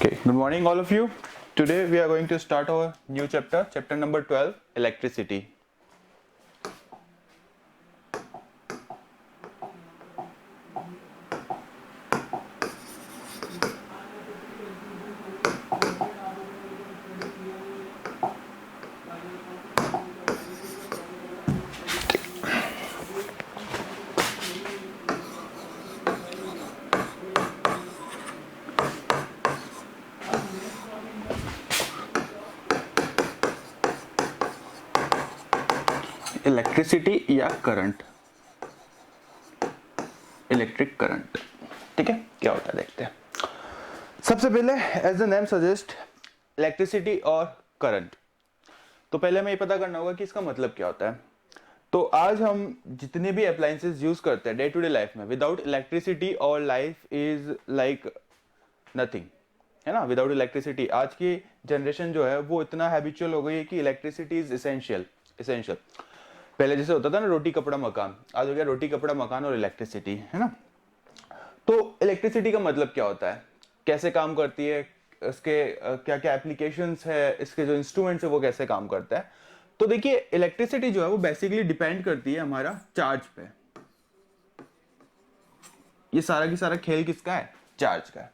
Okay, good morning, all of you. Today we are going to start our new chapter, chapter number 12, electricity. Electricity या current, electric current, ठीक है, क्या होता है देखते हैं। सबसे पहले as the name suggest, electricity और करंट। तो पहले हमें ये पता करना होगा कि इसका मतलब क्या होता है। तो आज हम जितने भी अप्लायंसेस यूज करते हैं डे टू डे लाइफ में, विदाउट इलेक्ट्रिसिटी और लाइफ इज लाइक नथिंग, है ना। विदाउट इलेक्ट्रिसिटी आज की जनरेशन जो है वो इतना हैबिचुअल हो गई है कि इलेक्ट्रिसिटी इज इसेंशियल। पहले जैसे होता था ना रोटी कपड़ा मकान, आज हो गया रोटी कपड़ा मकान और इलेक्ट्रिसिटी, है ना। तो इलेक्ट्रिसिटी का मतलब क्या होता है, कैसे काम करती है, इसके क्या क्या एप्लीकेशंस है, इसके जो इंस्ट्रूमेंट्स है वो कैसे काम करता है। तो देखिए इलेक्ट्रिसिटी जो है वो बेसिकली डिपेंड करती है हमारा चार्ज पे। ये सारा की सारा खेल किसका है, चार्ज का है।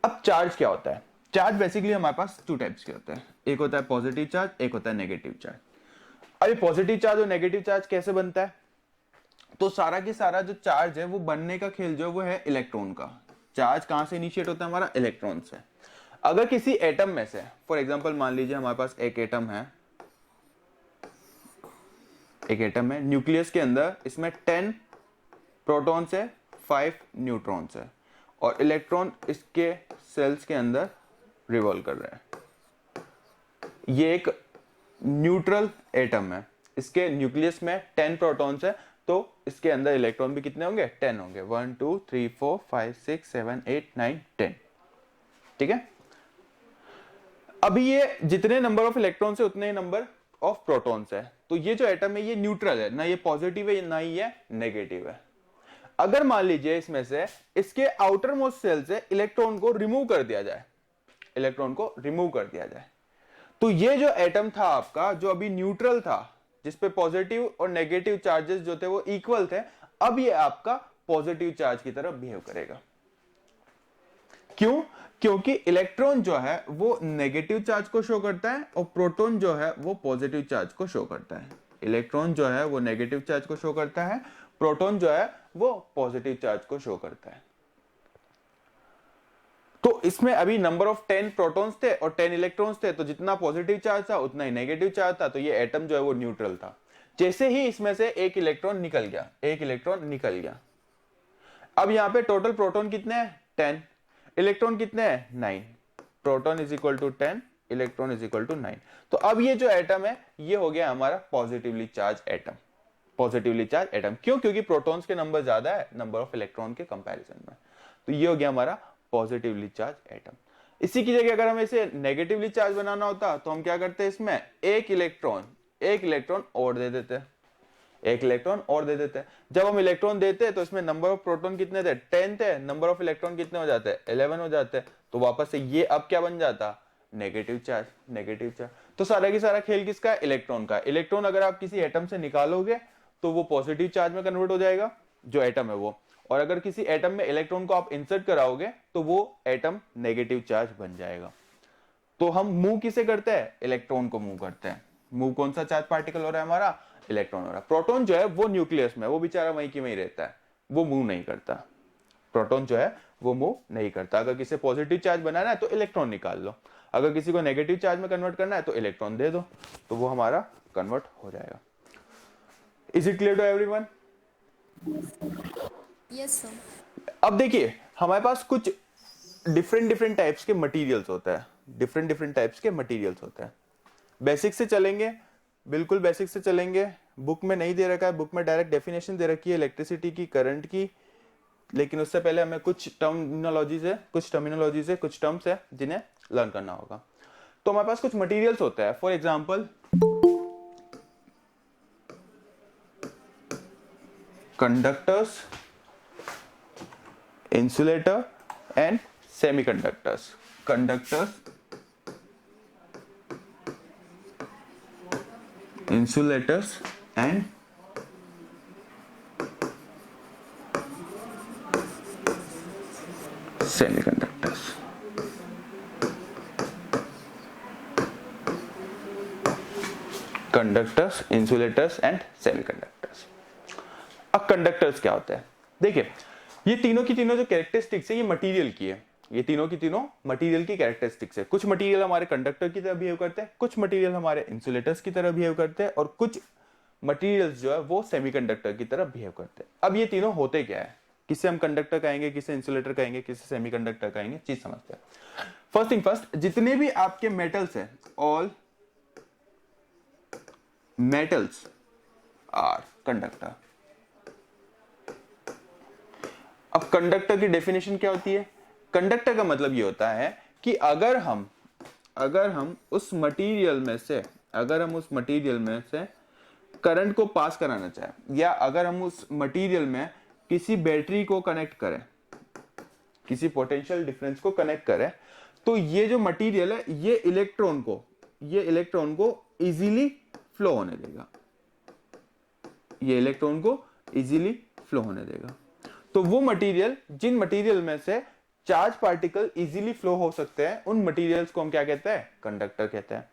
अब चार्ज क्या होता है, चार्ज बेसिकली हमारे पास टू टाइप्स के होते हैं, एक होता है पॉजिटिव चार्ज, एक होता है नेगेटिव चार्ज। अभी पॉजिटिव चार्ज और नेगेटिव चार्ज कैसे बनता है, तो सारा की सारा जो चार्ज है वो बनने का खेल जो है वो है इलेक्ट्रॉन का। चार्ज कहां से इनिशिएट होता है, हमारा इलेक्ट्रॉन से। अगर किसी एटम में से, फॉर एग्जांपल मान लीजिए हमारे पास एक एटम है, न्यूक्लियस के अंदर इसमें 10 प्रोटॉन्स है, 5 न्यूट्रॉन्स है, और इलेक्ट्रॉन इसके सेल्स के अंदर रिवॉल्व कर रहे हैं। ये एक न्यूट्रल एटम है, इसके न्यूक्लियस में 10 प्रोटॉन्स है, तो इसके अंदर इलेक्ट्रॉन भी कितने होंगे, 10 होंगे। 1 2 3 4 5 6 7 8 9 10, ठीक है। अभी ये जितने नंबर ऑफ इलेक्ट्रॉन्स है उतने ही नंबर ऑफ प्रोटॉन्स है। तो ये जो एटम है ये न्यूट्रल है, ना ये पॉजिटिव है ना ही ये नेगेटिव है। अगर मान लीजिए इसमें से इसके आउटर मोस्ट सेल से इलेक्ट्रॉन को रिमूव कर दिया जाए, तो ये जो एटम था आपका, जो अभी न्यूट्रल था, जिसपे पॉजिटिव और नेगेटिव चार्जेस जो थे वो इक्वल थे, अब ये आपका पॉजिटिव चार्ज की तरफ बिहेव करेगा। क्यों? क्योंकि इलेक्ट्रॉन जो है वो नेगेटिव चार्ज को शो करता है और प्रोटॉन जो है वो पॉजिटिव चार्ज को शो करता है। इलेक्ट्रॉन जो है वो नेगेटिव चार्ज को शो करता है, प्रोटॉन जो है वो पॉजिटिव चार्ज को शो करता है। तो इसमें अभी नंबर ऑफ 10 प्रोटॉन्स थे और 10 इलेक्ट्रॉन्स थे, तो जितना पॉजिटिव चार्ज था उतना ही नेगेटिव चार्ज था, तो ये एटम जो है वो न्यूट्रल था। जैसे ही इसमें से एक इलेक्ट्रॉन निकल गया, अब यहां पे टोटल प्रोटॉन कितने हैं, 10, इलेक्ट्रॉन कितने हैं, 9। Proton is equal to 10, electron is equal to 9। तो अब ये जो एटम है ये हो गया हमारा पॉजिटिवली चार्ज एटम। क्यों? क्योंकि प्रोटॉन्स के नंबर ज्यादा है नंबर ऑफ इलेक्ट्रॉन के कंपैरिजन में। तो ये हो गया हमारा पॉजिटिवली चार्ज एटम। इसी की जगह अगर हमें इसे नेगेटिवली चार्ज बनाना होता तो हम क्या करते हैं, इसमें एक इलेक्ट्रॉन और दे देते हैं। जब हम इलेक्ट्रॉन देते हैं तो इसमें नंबर ऑफ प्रोटॉन कितने थे, 10 थे, नंबर ऑफ इलेक्ट्रॉन कितने हो जाते हैं, 11 हो जाते हैं। तो वापस से ये अब क्या बन जाता, नेगेटिव चार्ज। तो सारा की सारा खेल किसका है, इलेक्ट्रॉन का। इलेक्ट्रॉन अगर आप किसी एटम से निकालोगे तो वो पॉजिटिव चार्ज में कन्वर्ट हो जाएगा, जो एटम है वो। और अगर किसी एटम में इलेक्ट्रॉन को आप इंसर्ट कराओगे तो वो एटम नेगेटिव चार्ज बन जाएगा। तो हम मूव किसे करते हैं, इलेक्ट्रॉन को मूव करते हैं। मूव कौन सा चार्ज पार्टिकल हो रहा है, हमारा इलेक्ट्रॉन हो रहा है। प्रोटॉन जो है वो न्यूक्लियस में, वो बेचारा वहीं की वहीं रहता है, वो मूव नहीं करता। प्रोटॉन जो है वो मूव नहीं करता। अगर किसी पॉजिटिव चार्ज बनाना है तो इलेक्ट्रॉन निकाल लो, अगर किसी को नेगेटिव चार्ज में कन्वर्ट करना है तो इलेक्ट्रॉन दे दो, तो वो हमारा कन्वर्ट हो जाएगा। Is it clear to everyone? Yes sir. अब देखिए हमारे पास कुछ डिफरेंट टाइप्स के मटेरियल्स होता है, बेसिक से चलेंगे, बिल्कुल बेसिक से चलेंगे। बुक में नहीं दे रखा है, बुक में डायरेक्ट डेफिनेशन दे रखी है इलेक्ट्रिसिटी की, करंट की, लेकिन उससे पहले हमें कुछ टर्मिनोलॉजीज है, कुछ टर्म्स है जिन्हें लर्न करना होगा। तो हमारे पास कुछ मटेरियल्स होता है, for example conductors, insulator and semiconductors, conductors, insulators and semiconductors. Conductors, insulators and semiconductors. अब कंडक्टर्स क्या होते हैं? देखिए, ये तीनों की तीनों जो कैरेक्टरिस्टिक्स है ये मटेरियल की है, ये तीनों की तीनों मटेरियल की कैरेक्टरिस्टिक्स है। कुछ मटेरियल हमारे कंडक्टर की तरह बिहेव करते हैं, कुछ मटेरियल हमारे इंसुलेटर्स की तरह बिहेव करते हैं, और कुछ मटेरियल्स जो है वो सेमीकंडक्टर की तरह बिहेव करते हैं। अब ये तीनों होते क्या है, किसे हम कंडक्टर कहेंगे, किसे इंसुलेटर कहेंगे, किसे सेमीकंडक्टर कहेंगे, चीज समझते हैं। फर्स्ट थिंग फर्स्ट, जितने भी आपके मेटल्स हैं, ऑल मेटल्स आर कंडक्टर। अब कंडक्टर की डेफिनेशन क्या होती है? कंडक्टर का मतलब ये होता है कि अगर हम उस मटेरियल में से करंट को पास कराना चाहें, या अगर हम उस मटेरियल में किसी बैटरी को कनेक्ट करें, किसी पोटेंशियल डिफरेंस को कनेक्ट करें, तो ये जो मटेरियल है ये इलेक्ट्रॉन को इजीली फ्लो होने देगा, ये इलेक्ट्रॉन को इजीली फ्लो होने देगा। तो वो मटेरियल, जिन मटेरियल में से चार्ज पार्टिकल इजीली फ्लो हो सकते हैं, उन मटेरियल्स को हम क्या कहते हैं? कंडक्टर कहते हैं।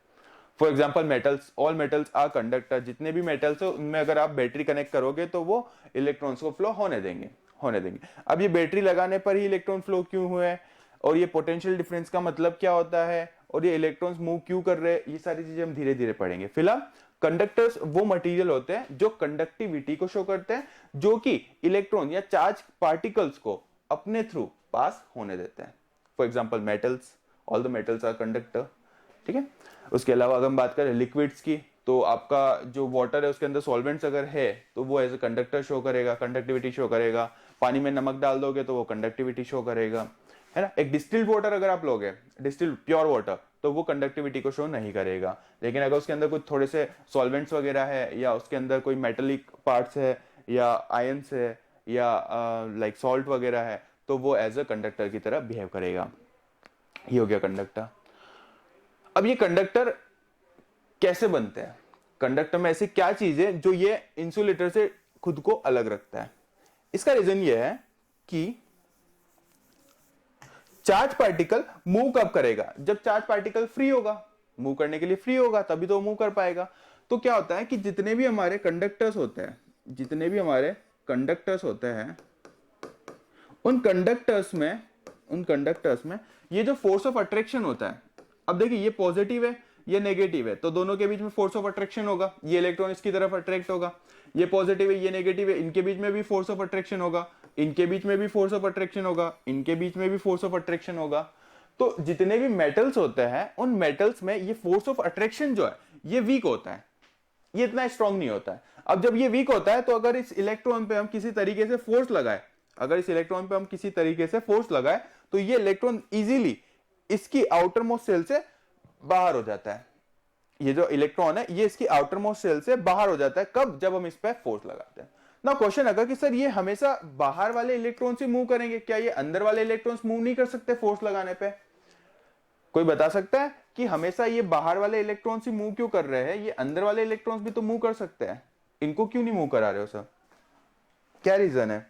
For example metals, all metals are conductor. जितने भी मेटल्स है उनमें अगर आप बैटरी कनेक्ट करोगे तो वो इलेक्ट्रॉन्स को फ्लो होने देंगे। अब ये बैटरी लगाने पर ही इलेक्ट्रॉन फ्लो क्यों हुए, और ये पोटेंशियल डिफरेंस का मतलब क्या होता है, और ये इलेक्ट्रॉन्स मूव क्यों कर रहे हैं, ये सारी चीजें हम धीरे धीरे पढ़ेंगे। फिलहाल कंडक्टर्स वो मटेरियल होते हैं जो कंडक्टिविटी को शो करते हैं, जो कि इलेक्ट्रॉन या चार्ज पार्टिकल्स को अपने थ्रू पास होने देते हैं। For example metals, all the metals are conductor. ठीक है। उसके अलावा अगर हम बात करें लिक्विड्स की, तो आपका जो वाटर है उसके अंदर सॉल्वेंट्स अगर है तो वो एज ए कंडक्टर शो करेगा, कंडक्टिविटी शो करेगा। पानी में नमक डाल दोगे तो वो कंडक्टिविटी शो करेगा, है ना। एक डिस्टिल्ड वाटर अगर आप लोगे, डिस्टिल्ड प्योर वाटर, तो वो कंडक्टिविटी को शो नहीं करेगा। लेकिन अगर उसके अंदर कुछ थोड़े से सॉल्वेंट्स वगैरह है, या उसके अंदर कोई मेटेलिक पार्ट्स है, या आयंस है, या लाइक सॉल्ट वगैरह है, तो वो एज अ कंडक्टर की तरह बिहेव करेगा। ये हो गया कंडक्टर। अब ये कंडक्टर कैसे बनते हैं? कंडक्टर में ऐसी क्या चीज है जो ये इंसुलेटर से खुद को अलग रखता है? इसका रीजन ये है कि चार्ज पार्टिकल मूव कब करेगा? जब चार्ज पार्टिकल फ्री होगा, मूव करने के लिए फ्री होगा, तभी तो मूव कर पाएगा। तो क्या होता है कि जितने भी हमारे कंडक्टर्स होते हैं, उन कंडक्टर्स में ये जो फोर्स ऑफ अट्रैक्शन होता है, अब देखिए ये पॉजिटिव है, ये नेगेटिव है, तो दोनों के बीच में फोर्स ऑफ अट्रैक्शन होगा। ये इलेक्ट्रॉन इसकी तरफ अट्रैक्ट होगा, ये पॉजिटिव है, ये नेगेटिव है, इनके बीच में भी फोर्स ऑफ अट्रैक्शन होगा, इनके बीच में भी फोर्स ऑफ अट्रैक्शन होगा, इनके बीच में भी फोर्स ऑफ अट्रैक्शन होगा। तो जितने भी मेटल्स होते हैं, उन मेटल्स में ये फोर्स ऑफ अट्रैक्शन जो है ये वीक होता है, ये इतना स्ट्रांग नहीं होता है। अब जब ये वीक होता है, तो अगर इस इलेक्ट्रॉन पे हम किसी तरीके से फोर्स लगाए, तो ये इलेक्ट्रॉन इजीली इसकी आउटर मोस्ट सेल से बाहर हो जाता है। ये जो इलेक्ट्रॉन है ये इसकी आउटर मोस्ट सेल से बाहर हो जाता है। कब? जब हम इस पे फोर्स लगाते हैं। ना क्वेश्चन आएगा कि सर ये हमेशा बाहर वाले इलेक्ट्रॉन से मूव करेंगे, क्या ये अंदर वाले इलेक्ट्रॉन्स मूव नहीं कर सकते फोर्स लगाने पे? कोई बता सकता है कि हमेशा ये बाहर वाले इलेक्ट्रॉन्स ही मूव क्यों कर रहे हैं? ये अंदर वाले इलेक्ट्रॉन्स भी तो मूव कर सकते हैं, इनको क्यों नहीं मूव करा रहे हो सर? क्या रीजन है?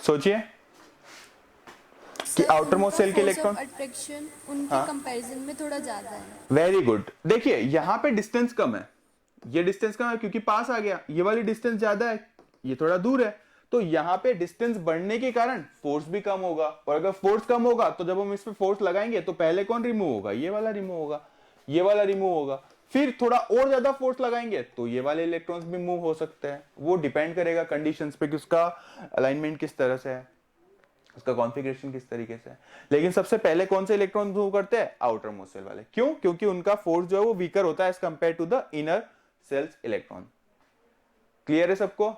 सोचिए कि आउटर मोस्ट सेल के इलेक्ट्रॉन अट्रैक्शन उनके कंपैरिजन में थोड़ा ज्यादा है। Very good. देखिए यहाँ पे डिस्टेंस कम है, ये डिस्टेंस कम है क्योंकि पास आ गया, ये वाली डिस्टेंस ज्यादा है, ये थोड़ा दूर है। तो यहाँ पे डिस्टेंस बढ़ने के कारण फोर्स भी कम होगा, और अगर फोर्स कम होगा तो जब हम इस पे फोर्स लगाएंगे तो पहले कौन रिमूव होगा? ये वाला रिमूव होगा, ये वाला रिमूव होगा। फिर थोड़ा और ज्यादा फोर्स लगाएंगे तो ये वाले इलेक्ट्रॉन्स भी मूव हो सकते हैं। वो डिपेंड करेगा कंडीशंस पे कि उसका अलाइनमेंट किस तरह से है, उसका कॉन्फ़िगरेशन किस तरीके से है। लेकिन सबसे पहले कौन से इलेक्ट्रॉन मूव करते हैं? आउटर मोस्ट सेल वाले। क्यों? क्योंकि उनका फोर्स जो है वो वीकर होता है as compare to the inner shells electron. Clear है सबको?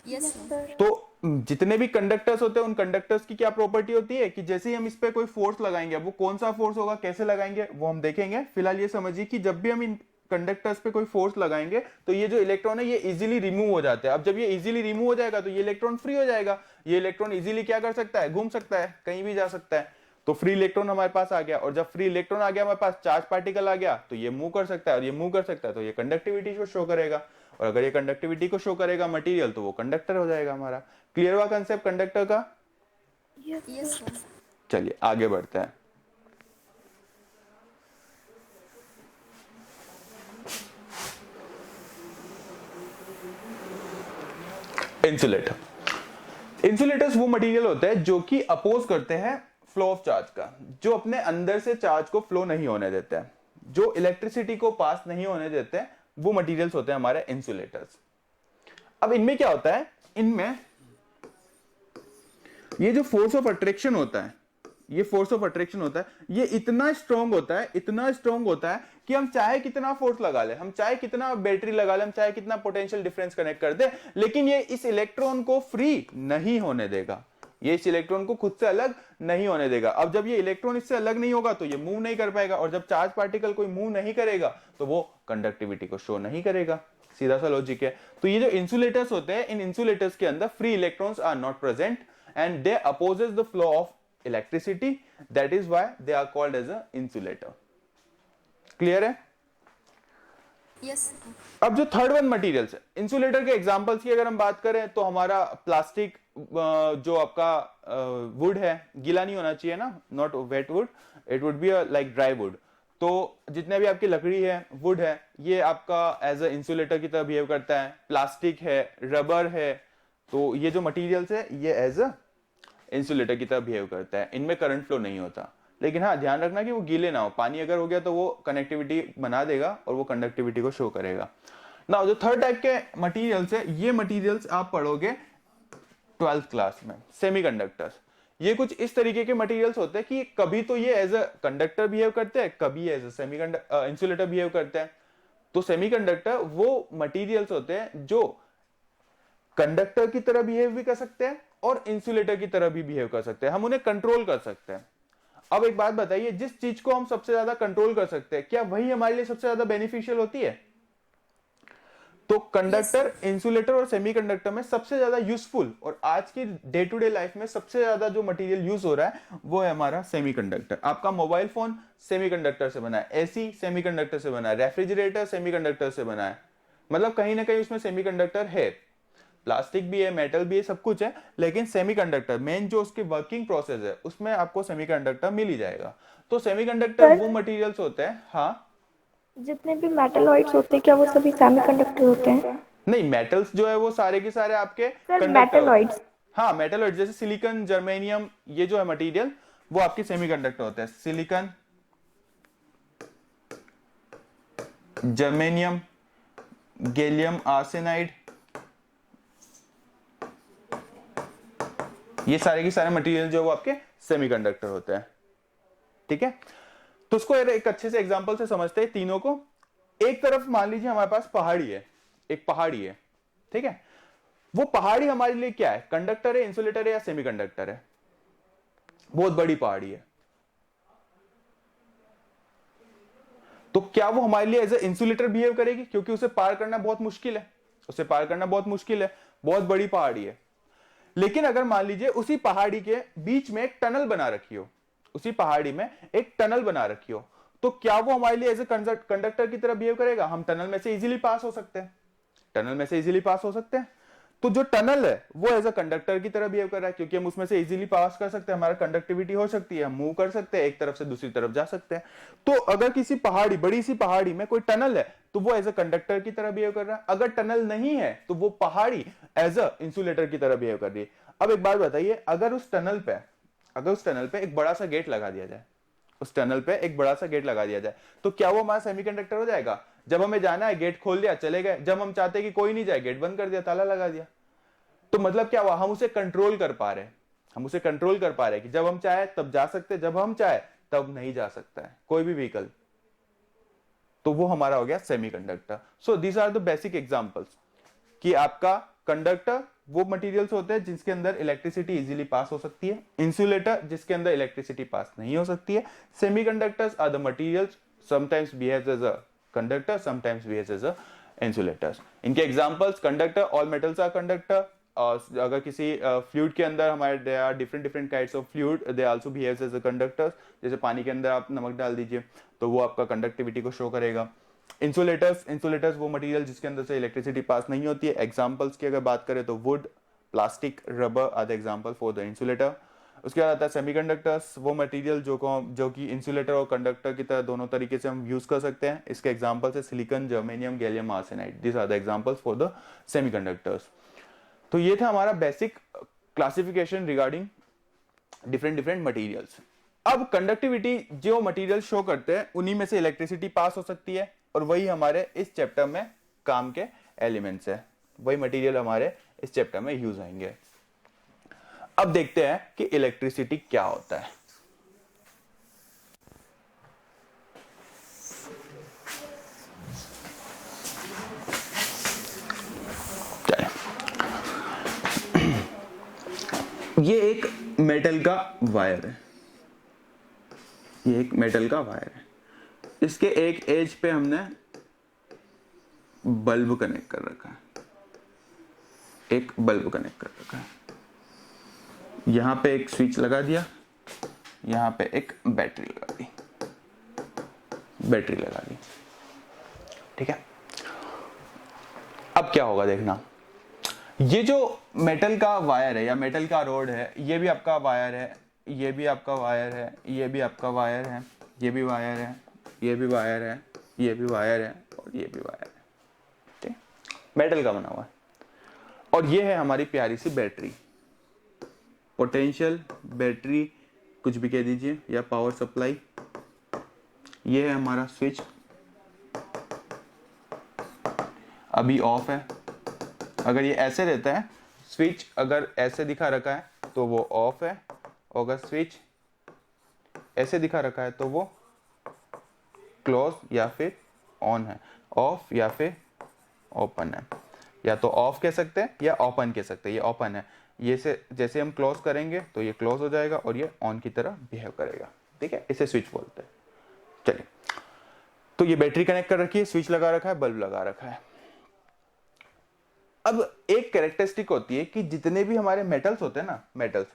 Yes sir. तो जितने भी कंडक्टर्स होते हैं, उन कंडक्टर्स की क्या प्रॉपर्टी होती है कि जैसे ही हम इस पे कोई फोर्स लगाएंगे, वो कौन सा फोर्स होगा, कैसे लगाएंगे, वो हम देखेंगे। फिलहाल ये समझिए कि जब भी हम इन कंडक्टर्स पे कोई फोर्स लगाएंगे तो ये जो इलेक्ट्रॉन है ये इजीली रिमूव हो जाते हैं। अब जब ये इजीली रिमूव हो जाएगा तो ये इलेक्ट्रॉन फ्री हो जाएगा, ये इलेक्ट्रॉन इजीली क्या कर सकता है, घूम सकता है, कहीं भी जा सकता है। तो फ्री इलेक्ट्रॉन हमारे पास आ गया, और जब फ्री इलेक्ट्रॉन आ गया हमारे पास, चार्ज पार्टिकल आ गया, तो ये मूव कर सकता है, और ये मूव कर सकता है तो ये कंडक्टिविटी को शो करेगा, और अगर ये कंडक्टिविटी को शो करेगा मटेरियल तो वो कंडक्टर हो जाएगा हमारा। क्लियर हुआ कंसेप्ट कंडक्टर का? Yes sir. चलिए आगे बढ़ते हैं। इंसुलेटर। इंसुलेटर्स वो मटेरियल होते हैं जो कि अपोज करते हैं फ्लो ऑफ चार्ज का, जो अपने अंदर से चार्ज को फ्लो नहीं होने देते हैं, जो इलेक्ट्रिसिटी को पास नहीं होने देते हैं, वो मटेरियल्स होते हैं हमारे इंसुलेटर्स। अब इनमें क्या होता है, इनमें ये जो फोर्स ऑफ अट्रैक्शन होता है, ये फोर्स ऑफ अट्रैक्शन होता है, ये इतना स्ट्रॉन्ग होता है, इतना स्ट्रॉन्ग होता है कि हम चाहे कितना फोर्स लगा ले, हम चाहे कितना बैटरी लगा ले, हम चाहे कितना पोटेंशियल डिफरेंस कनेक्ट कर दे, लेकिन ये इस इलेक्ट्रॉन को फ्री नहीं होने देगा, ये इस इलेक्ट्रॉन को खुद से अलग नहीं होने देगा। अब जब ये इलेक्ट्रॉन इससे अलग नहीं होगा तो ये मूव नहीं कर पाएगा, और जब चार्ज पार्टिकल कोई मूव नहीं करेगा तो वो कंडक्टिविटी को शो नहीं करेगा। सीधा सा लॉजिक है। तो ये जो इंसुलेटर्स होते हैं, इन इंसुलेटर्स के अंदर free electrons are not present and they opposes the flow of electricity, that is why they are called as a insulator. Clear है? यस। अब जो थर्ड वन मटेरियल्स है इंसुलेटर के एग्जांपल्स की अगर हम बात करें तो हमारा प्लास्टिक, जो आपका वुड है, गीला नहीं होना चाहिए ना, not wet wood, it would be like dry wood. तो जितने भी आपकी लकड़ी है, वुड है, ये आपका एज अ इंसुलेटर की तरह बिहेव करता है। प्लास्टिक है, रबर है, तो ये जो मटेरियल्स है ये एज अ इंसुलेटर की तरह बिहेव करता है, इनमें करंट फ्लो नहीं होता। लेकिन हाँ ध्यान रखना कि वो गीले ना हो, पानी अगर हो गया तो वो कनेक्टिविटी बना देगा और वो कंडक्टिविटी को शो करेगा ना। जो थर्ड टाइप के मटेरियल्स है, ये मटेरियल्स आप पढ़ोगे 12th क्लास में, सेमीकंडक्टर्स। ये कुछ इस तरीके के मटेरियल्स होते हैं कि कभी तो ये एज अ कंडक्टर बिहेव करते हैं, कभी as a semiconductor insulator behave करते हैं। तो सेमीकंडक्टर वो मटेरियल्स होते हैं जो कंडक्टर की तरह बिहेव भी कर सकते हैं और इंसुलेटर की तरह भी बिहेव कर सकते हैं, हम उन्हें कंट्रोल कर सकते हैं। अब एक बात बताइए, जिस चीज को हम सबसे ज्यादा कंट्रोल कर सकते हैं, क्या वही हमारे लिए सबसे ज्यादा बेनिफिशियल होती है? तो कंडक्टर, इंसुलेटर और सेमीकंडक्टर में सबसे ज्यादा यूजफुल और आज की डे टू डे लाइफ में सबसे ज्यादा जो मटेरियल यूज हो रहा है वो है हमारा सेमीकंडक्टर। आपका मोबाइल फोन सेमीकंडक्टर से बना है, एसी सेमीकंडक्टर से बना है, रेफ्रिजरेटर सेमीकंडक्टर से बना है, मतलब कहीं ना कहीं उसमें सेमीकंडक्टर है। प्लास्टिक भी है, मेटल भी है, सब कुछ है, लेकिन सेमीकंडक्टर मेन जो उसकी वर्किंग प्रोसेस है उसमें आपको सेमीकंडक्टर मिल ही जाएगा। तो सेमीकंडक्टर वो मटेरियल्स होते हैं। हाँ, जितने भी मेटलॉइड्स होते हैं क्या वो सभी सेमीकंडक्टर होते हैं? नहीं, मेटल्स जो है वो सारे के सारे आपके सर कंडक्टर। मेटलॉइड्स, हाँ, मेटलॉइड जैसे सिलिकॉन, जर्मेनियम, ये जो है मटेरियल वो आपके सेमीकंडक्टर होते हैं। सिलिकॉन, जर्मेनियम, गैलियम आर्सेनाइड, ये सारे के सारे मटेरियल जो वो आपके सेमीकंडक्टर होते हैं। ठीक है, तो उसको एक अच्छे से एग्जांपल से समझते हैं तीनों को। एक तरफ मान लीजिए हमारे पास पहाड़ी है, एक पहाड़ी है, ठीक है। वो पहाड़ी हमारे लिए क्या है, कंडक्टर है, इंसुलेटर है या सेमीकंडक्टर है? बहुत बड़ी पहाड़ी है, तो क्या वो हमारे लिए एज ए इंसुलेटर बिहेव करेगी? क्योंकि उसे पार करना बहुत मुश्किल है, उसे पार करना बहुत मुश्किल है, बहुत बड़ी पहाड़ी है। लेकिन अगर मान लीजिए उसी पहाड़ी के बीच में एक टनल बना रखी हो, उसी पहाड़ी में एक टनल बना रखी हो, तो क्या वो हमारे लिए एज ए कंडक्टर की तरह बिहेव करेगा? हम टनल में से इजीली पास हो सकते हैं, टनल में से इजीली पास हो सकते हैं। तो जो टनल है वो एज अ कंडक्टर की तरह बिहेव कर रहा है, क्योंकि हम उसमें से इजीली पास कर सकते हैं, हमारा कंडक्टिविटी हो सकती है, हम मूव कर सकते हैं, एक तरफ से दूसरी तरफ जा सकते हैं। तो अगर किसी पहाड़ी, बड़ी सी पहाड़ी में कोई टनल है तो वो एज अ कंडक्टर की तरह बिहेव कर रहा है। अगर टनल नहीं है तो वो पहाड़ी एज अ इंसुलेटर की तरह बिहेव कर रही है। अब एक बात बताइए, अगर उस टनल पे एक बड़ा सा गेट लगा दिया जाए, उस टनल पे एक बड़ा सा गेट लगा दिया जाए, तो क्या वो हमारा सेमीकंडक्टर हो जाएगा? जब हमें जाना है गेट खोल दिया, चले गए, जब हम चाहते हैं कि कोई नहीं जाए, गेट बंद कर दिया, ताला लगा दिया। तो मतलब क्या हुआ, हम उसे कंट्रोल कर पा रहे हैं, हम उसे कंट्रोल कर पा रहे हैं कि जब हम चाहे तब जा सकते हैं, जब हम चाहे तब नहीं जा सकता है कोई भी व्हीकल। तो वो हमारा हो गया semiconductor. So these are the basic examples कि आपका कंडक्टर वो मटेरियल्स होते हैं जिसके अंदर इलेक्ट्रिसिटी इजीली पास हो सकती है, इंसुलेटर जिसके अंदर इलेक्ट्रिसिटी पास नहीं हो सकती है, semiconductors are the materials sometimes behaves as a conductor, sometimes behaves as a insulators. इनके examples conductor, all metals are conductor. और अगर किसी फ्लूइड के अंदर हमारे there are different kinds of fluid, they also behaves as a conductors. जैसे पानी के अंदर आप नमक डाल दीजिए तो वो आपका कंडक्टिविटी को शो करेगा. इंसुलेटर्स वो मटेरियल जिसके अंदर से इलेक्ट्रिसिटी पास नहीं होती है. एग्जांपल्स की अगर बात करें तो wood, plastic, rubber are the example for the insulator. उसके बाद आता है सेमीकंडक्टर्स, वो मटेरियल जो कि इंसुलेटर और कंडक्टर की तरह दोनों तरीके से हम यूज कर सकते हैं. इसके एग्जांपल्स है silicon, germanium, gallium arsenide. This are the examples for the semiconductors. तो ये था हमारा basic classification regarding different materials. अब कंडक्टिविटी जो मटेरियल शो करते हैं उन्हीं में से इलेक्ट्रिसिटी पास हो सकती है और वही हमारे इस चैप्टर में काम के एलिमेंट्स है. वही मटेरियल हमारे इस चैप्टर में यूज आएंगे. अब देखते हैं कि इलेक्ट्रिसिटी क्या होता है. ये एक मेटल का वायर है. ये एक मेटल का वायर है. इसके एक एज पे हमने बल्ब कनेक्ट कर रखा है. एक बल्ब कनेक्ट कर रखा है. यहां पे एक स्विच लगा दिया. यहां पे एक बैटरी लगा दी. ठीक है. अब क्या होगा देखना. ये जो मेटल का वायर है या मेटल का रोड है, ये भी आपका वायर है, ये भी आपका वायर है, ये भी आपका वायर है, ये भी वायर है, ये भी वायर है, ये भी वायर है और ये भी वायर है. ठीक, मेटल का बना हुआ है. और ये है हमारी प्यारी सी बैटरी. पोटेंशियल बैटरी कुछ भी कह दीजिए या पावर सप्लाई. ये है हमारा स्विच, अभी ऑफ है. अगर ये ऐसे रहता है स्विच, अगर ऐसे दिखा रखा है तो वो ऑफ है. और अगर स्विच ऐसे दिखा रखा है तो वो क्लोज या फिर ऑन है. ऑफ या फिर ओपन है. या तो ऑफ कह सकते हैं या ओपन कह सकते हैं. ये ओपन है. ये से जैसे हम क्लोज करेंगे तो ये क्लोज हो जाएगा और ये ऑन की तरह बिहेव करेगा. ठीक है, इसे स्विच बोलते हैं. चलिए, तो ये बैटरी कनेक्ट कर रखी है, स्विच लगा रखा है, बल्ब लगा रखा है. अब एक कैरेक्टरिस्टिक होती है कि जितने भी हमारे मेटल्स होते हैं ना, मेटल्स,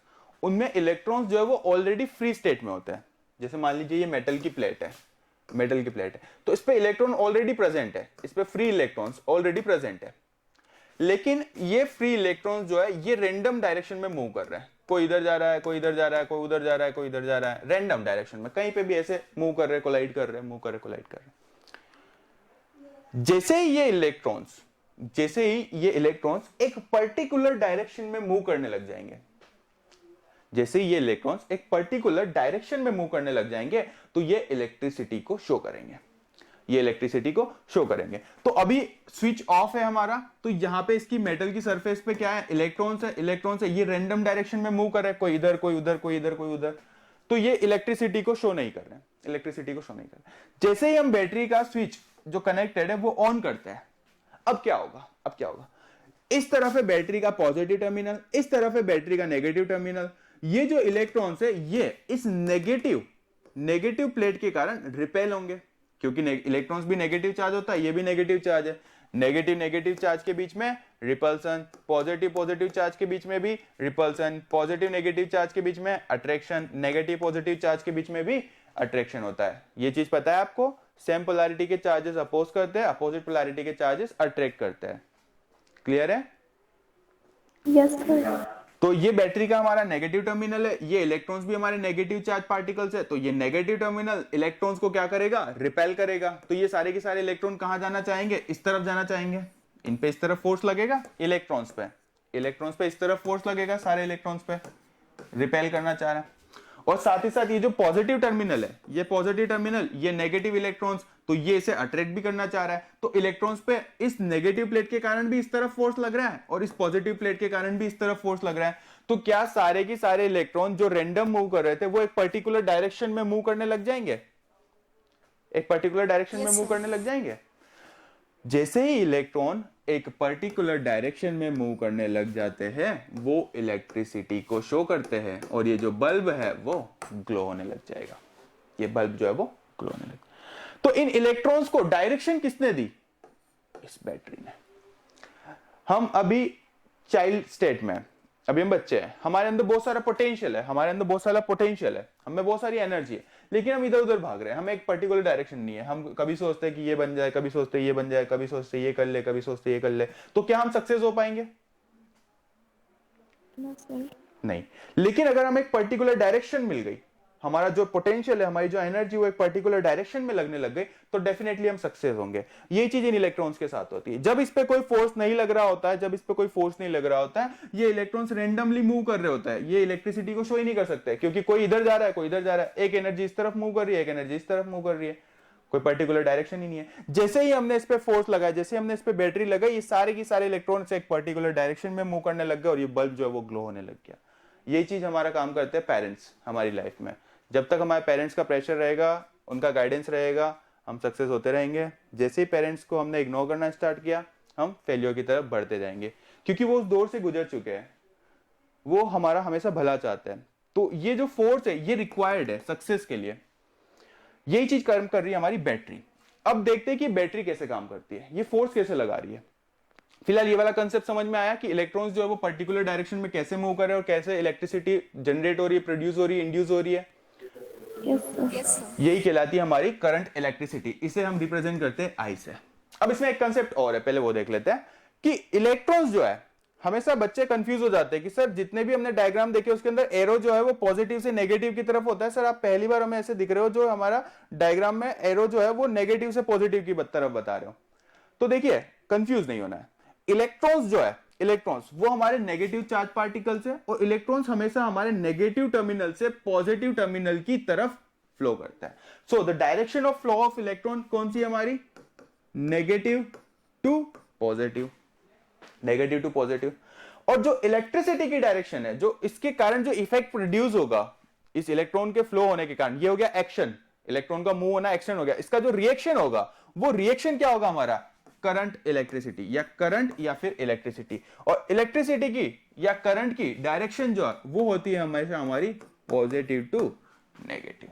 उनमें इलेक्ट्रॉन्स जो है वो ऑलरेडी फ्री स्टेट में होते हैं. जैसे मान लीजिए ये मेटल की प्लेट है, तो इस पे इलेक्ट्रॉन ऑलरेडी प्रेजेंट है. इस पे फ्री इलेक्ट्रॉन्स ऑलरेडी प्रेजेंट है. लेकिन ये फ्री इलेक्ट्रॉन्स जो है ये रेंडम डायरेक्शन में मूव कर रहे हैं. कोई इधर जा रहा है, कोई इधर जा रहा है, कोई उधर जा रहा है, कोई इधर जा रहा है. रेंडम डायरेक्शन में कहीं पे भी ऐसे मूव कर रहे हैं, कोलाइड कर रहे हैं, मूव कर रहे, कोलाइड कर रहे हैं. जैसे ही ये इलेक्ट्रॉन्स एक पर्टिकुलर डायरेक्शन में मूव करने लग जाएंगे, जैसे ये इलेक्ट्रॉन्स एक पर्टिकुलर डायरेक्शन में मूव करने लग जाएंगे तो ये इलेक्ट्रिसिटी को शो करेंगे. तो अभी स्विच ऑफ है हमारा, तो यहां पे इसकी मेटल की सरफेस पे क्या है, इलेक्ट्रॉन्स है. ये रैंडम डायरेक्शन में मूव कर रहे हैं, कोई इधर, कोई उधर, कोई इधर, कोई उधर. तो ये इलेक्ट्रिसिटी को शो नहीं कर रहे हैं. जैसे ही हम बैटरी का स्विच जो कनेक्टेड है वो ऑन करते हैं, अब क्या होगा. इस तरफ है बैटरी का पॉजिटिव टर्मिनल, इस तरफ है बैटरी का नेगेटिव टर्मिनल. ये जो इलेक्ट्रॉन्स है ये इस नेगेटिव प्लेट के कारण रिपेल होंगे, क्योंकि इलेक्ट्रॉन्स भी नेगेटिव चार्ज होता है, ये भी नेगेटिव चार्ज है. नेगेटिव चार्ज के बीच में रिपल्सन, पॉजिटिव चार्ज के बीच में भी रिपल्सन, पॉजिटिव नेगेटिव चार्ज के बीच में अट्रैक्शन, नेगेटिव पॉजिटिव चार्ज के बीच में भी अट्रैक्शन होता है. ये चीज पता है आपको. सेम पोलैरिटी के चार्जेस अपोज करते हैं, अपोजिट पोलैरिटी के चार्जेस अट्रैक्ट करते हैं. क्लियर है? Yes sir. तो ये बैटरी का हमारा नेगेटिव टर्मिनल है. ये इलेक्ट्रॉन्स भी हमारे नेगेटिव चार्ज पार्टिकल्स है. तो ये नेगेटिव टर्मिनल इलेक्ट्रॉन्स को क्या करेगा, रिपेल करेगा. तो ये सारे के सारे इलेक्ट्रॉन कहां जाना चाहेंगे, इस तरफ जाना चाहेंगे. इन पे इस तरफ फोर्स लगेगा, इलेक्ट्रॉन्स पे इस तरफ फोर्स लगेगा, सारे इलेक्ट्रॉन्स पे रिपेल करना चाह रहा है. और साथ ही साथ ये जो पॉजिटिव टर्मिनल है, ये नेगेटिव इलेक्ट्रॉन्स, तो ये इसे अट्रैक्ट भी करना चाह रहा है. तो इलेक्ट्रॉन्स पे इस नेगेटिव प्लेट के कारण भी इस तरफ फोर्स लग रहा है और इस पॉजिटिव प्लेट के कारण भी इस तरफ फोर्स लग रहा है. तो क्या सारे के सारे इलेक्ट्रॉन जो रैंडम मूव कर रहे थे वो एक पर्टिकुलर डायरेक्शन में मूव करने लग जाएंगे, जैसे ही इलेक्ट्रॉन एक पर्टिकुलर डायरेक्शन में मूव करने लग जाते हैं वो इलेक्ट्रिसिटी को शो करते हैं. और ये जो बल्ब है वो ग्लो होने लग जाएगा. तो इन इलेक्ट्रॉन्स को डायरेक्शन किसने दी? इस बैटरी ने। हम अभी चाइल्ड स्टेट में, अभी हम बच्चे हैं, हमारे अंदर बहुत सारा पोटेंशियल है, हमें बहुत सारी एनर्जी है, लेकिन हम इधर उधर भाग रहे हैं, हमें एक पर्टिकुलर डायरेक्शन नहीं है। हम कभी सोचते हैं कि ये बन जाए, कभी सोचते हैं ये बन जाए, कभी सोचते हैं ये कर ले, कभी सोचते हैं ये कर ले। तो क्या हम सक्सेस हो पाएंगे? नहीं। लेकिन अगर हमें एक पर्टिकुलर डायरेक्शन मिल गई, हमारा जो पोटेंशियल है, हमारी जो एनर्जी वो एक पर्टिकुलर डायरेक्शन में लगने लग गई, तो डेफिनेटली हम सक्सेस होंगे। ये चीज इन इलेक्ट्रॉन्स के साथ होती है। जब इस पे कोई फोर्स नहीं लग रहा होता है, ये इलेक्ट्रॉन्स रेंडमली मूव कर रहे होता है, ये इलेक्ट्रिसिटी को शो ही नहीं कर सकते, क्योंकि कोई इधर जा रहा है, कोई इधर जा रहा है, एक एनर्जी इस तरफ मूव कर रही है, एक एनर्जी इस तरफ मूव कर रही है, कोई पर्टिकुलर डायरेक्शन ही नहीं है। जैसे ही हमने इस पे फोर्स लगाया, जैसे हमने इस पे बैटरी लगाई, ये सारे की सारे इलेक्ट्रॉन्स एक पर्टिकुलर डायरेक्शन में मूव करने लग गए और ये बल्ब जो है वो ग्लो होने लग गया। ये चीज हमारा काम करते हैं पेरेंट्स हमारी लाइफ में। जब तक हमारे पेरेंट्स का प्रेशर रहेगा, उनका गाइडेंस रहेगा, हम सक्सेस होते रहेंगे। जैसे ही पेरेंट्स को हमने इग्नोर करना स्टार्ट किया, हम फेलियर की तरफ बढ़ते जाएंगे, क्योंकि वो उस दौर से गुजर चुके हैं, वो हमारा हमेशा भला चाहते हैं। तो ये जो फोर्स है ये रिक्वायर्ड है सक्सेस के लिए। यही चीज काम कर रही है हमारी बैटरी। अब देखते हैं कि बैटरी कैसे काम करती है, ये फोर्स कैसे लगा रही है। फिलहाल ये वाला कंसेप्ट समझ में आया कि इलेक्ट्रॉन्स जो है वो पर्टिकुलर डायरेक्शन में कैसे मूव कर रहे हैं और कैसे इलेक्ट्रिसिटी जनरेट हो रही है, प्रोड्यूस हो रही है, इंड्यूस हो रही है। Yes, sir. यही कहलाती है हमारी करंट इलेक्ट्रिसिटी। इसे हम रिप्रेजेंट करते हैं आई से। अब इसमें एक कंसेप्ट और है, पहले वो देख लेते हैं कि इलेक्ट्रॉन्स जो है, हमेशा बच्चे कंफ्यूज हो जाते हैं कि सर जितने भी हमने डायग्राम देखे उसके अंदर एरो जो है वो पॉजिटिव से नेगेटिव की तरफ होता है। सर आप पहली बार हमें ऐसे दिख रहे हो, जो हमारा डायग्राम में एरो जो है वो नेगेटिव से पॉजिटिव की तरफ बता रहे हो। तो देखिए, कंफ्यूज नहीं होना है। इलेक्ट्रॉन्स जो है, इलेक्ट्रॉन्स वो हमारे नेगेटिव चार्ज पार्टिकल्स है, और इलेक्ट्रॉन्स हमेशा हमारे नेगेटिव टर्मिनल से पॉजिटिव टर्मिनल की तरफ फ्लो करता है। So the direction of flow of electron कौन सी है हमारी? Negative to positive, negative to positive. और जो इलेक्ट्रिसिटी की डायरेक्शन है, जो इसके कारण जो इफेक्ट प्रोड्यूस होगा इस इलेक्ट्रॉन के फ्लो होने के कारण, ये हो गया एक्शन, इलेक्ट्रॉन का मूव होना एक्शन हो गया। इसका जो रिएक्शन होगा, वो रिएक्शन क्या होगा हमारा? करंट इलेक्ट्रिसिटी, या करंट या फिर इलेक्ट्रिसिटी। और इलेक्ट्रिसिटी की या करंट की डायरेक्शन जो है वो होती है हमेशा हमारी पॉजिटिव टू नेगेटिव।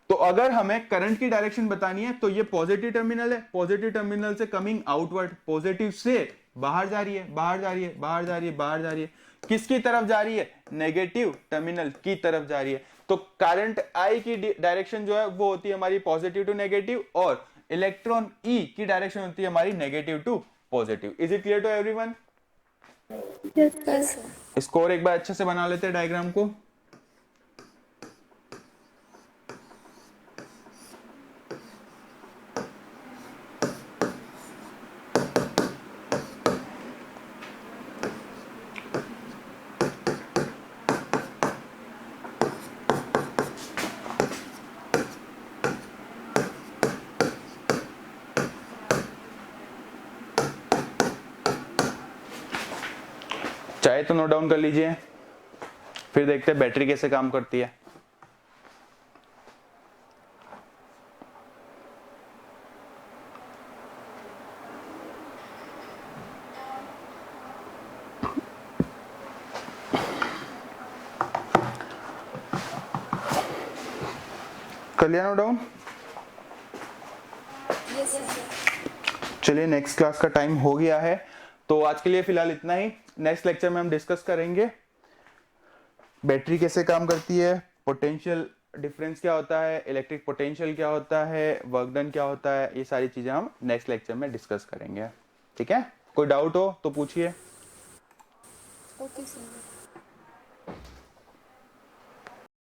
तो अगर हमें करंट की डायरेक्शन बतानी है तो ये पॉजिटिव टर्मिनल है, पॉजिटिव टर्मिनल से कमिंग आउटवर्ड, पॉजिटिव से बाहर जा रही है, बाहर जा रही है, बाहर जा रही है, बाहर जा रही है। किसकी तरफ जा रही है? नेगेटिव टर्मिनल की तरफ जा रही है। तो करंट आई की डायरेक्शन जो है वो होती है हमारी पॉजिटिव टू नेगेटिव, और इलेक्ट्रॉन ई की डायरेक्शन होती है हमारी negative to positive. Is it clear to everyone? Yes, sir. Yes, sir. इसको और एक बार अच्छे से बना लेते हैं डायग्राम को। चाहे तो नोट डाउन कर लीजिए, फिर देखते हैं बैटरी कैसे काम करती है। कर लिया नोट डाउन? Yes, sir. चलिए, नेक्स्ट क्लास का टाइम हो गया है, तो आज के लिए फिलहाल इतना ही। नेक्स्ट लेक्चर में हम डिस्कस करेंगे बैटरी कैसे काम करती है, पोटेंशियल डिफरेंस क्या होता है, इलेक्ट्रिक पोटेंशियल क्या होता है, वर्क डन क्या होता है, ये सारी चीजें हम नेक्स्ट लेक्चर में डिस्कस करेंगे। ठीक है? कोई डाउट हो तो पूछिए। Okay, sir.